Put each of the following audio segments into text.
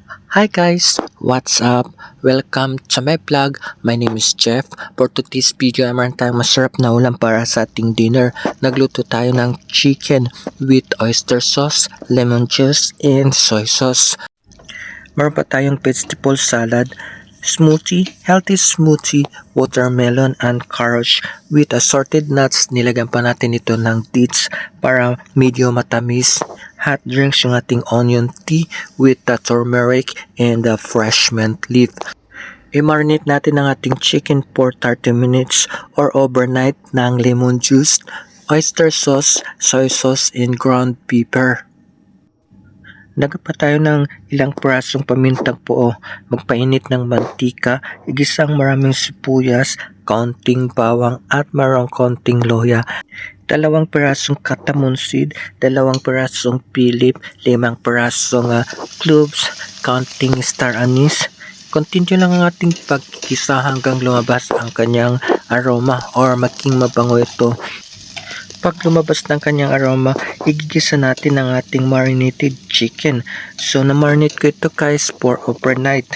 Hi guys, what's up? Welcome to my vlog. My name is Jeff. For today's video, meron tayong masarap na ulam para sa ating dinner. Nagluto tayo ng chicken with oyster sauce, lemon juice, and soy sauce. Meron pa tayong vegetable salad, smoothie, healthy smoothie, watermelon, and carrots with assorted nuts. Nilagyan pa natin ito ng dates para medyo matamis. Hot drinks yung ating onion tea with the turmeric and the fresh mint leaf. I-marinate natin ang ating chicken for 30 minutes or overnight ng lemon juice, oyster sauce, soy sauce, and ground pepper. Nagpa tayo ng ilang prasong pamintang puo, magpainit ng mantika, igisang maraming sibuyas, kaunting bawang at marang konting loya, 2 pirasong katamon seed, 2 pirasong pilip, 5 pirasong cloves, kaunting star anise. Continue lang ang ating pagkikisa hanggang lumabas ang kanyang aroma or maging mabango ito. Pag lumabas ng kanyang aroma, igigisa natin ang ating marinated chicken. So, na-marinate ko ito guys for overnight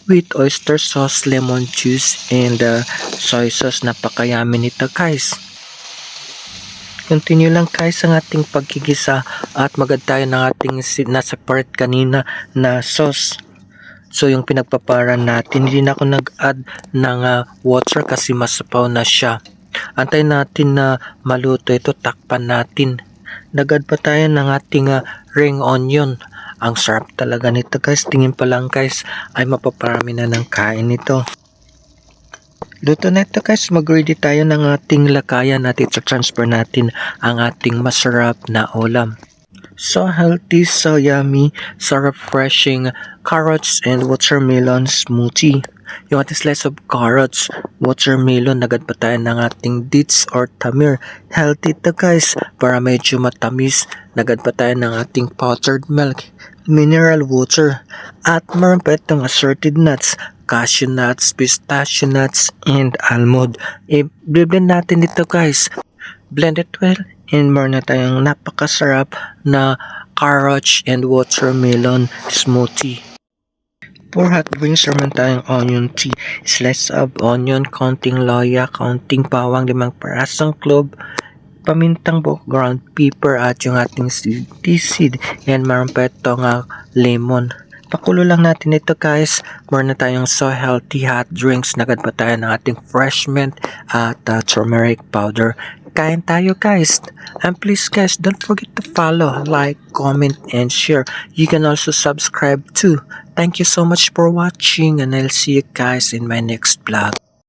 with oyster sauce, lemon juice, and soy sauce. Napakayami nito guys. Continue lang guys ang ating pagkigisa at magad tayo ng ating na-separate kanina na sauce. So, yung pinagpaparan natin, hindi na ako nag-add ng water kasi masapaw na siya. Antayin natin na maluto ito, takpan natin. Nagad pa tayo ng ating ring onion. Ang sarap talaga nito guys. Tingin pa lang guys ay mapaparami na ng kain nito. Luto na ito guys. Mag-ready tayo ng ating lakayan at i-transfer natin ang ating masarap na ulam. So healthy, so yummy, so refreshing carrots and watermelon smoothie. Yung ating slice of carrots, watermelon, nagad pa tayo ng ating dates or tamir. Healthy ito guys, para medyo matamis. Nagad pa tayo ng ating powdered milk, mineral water, at meron pa itong assorted nuts, cashew nuts, pistachio nuts, and almond. I-blend natin ito guys. Blend it well, and meron na tayong napakasarap na carrots and watermelon smoothie. For hot drinks, meron tayong onion tea, slice of onion, konting loya, konting bawang, 5 parasong clove, pamintang buhok, ground pepper, at yung ating tea seed. Yan, meron pa itong lemon. Pakulo lang natin ito guys. Meron na tayong so healthy hot drinks. Nagad pa tayo ng ating fresh mint at turmeric powder. Kain tayo guys. And please guys, don't forget to follow, like, comment, and share. You can also subscribe too. Thank you so much for watching, and I'll see you guys in my next vlog.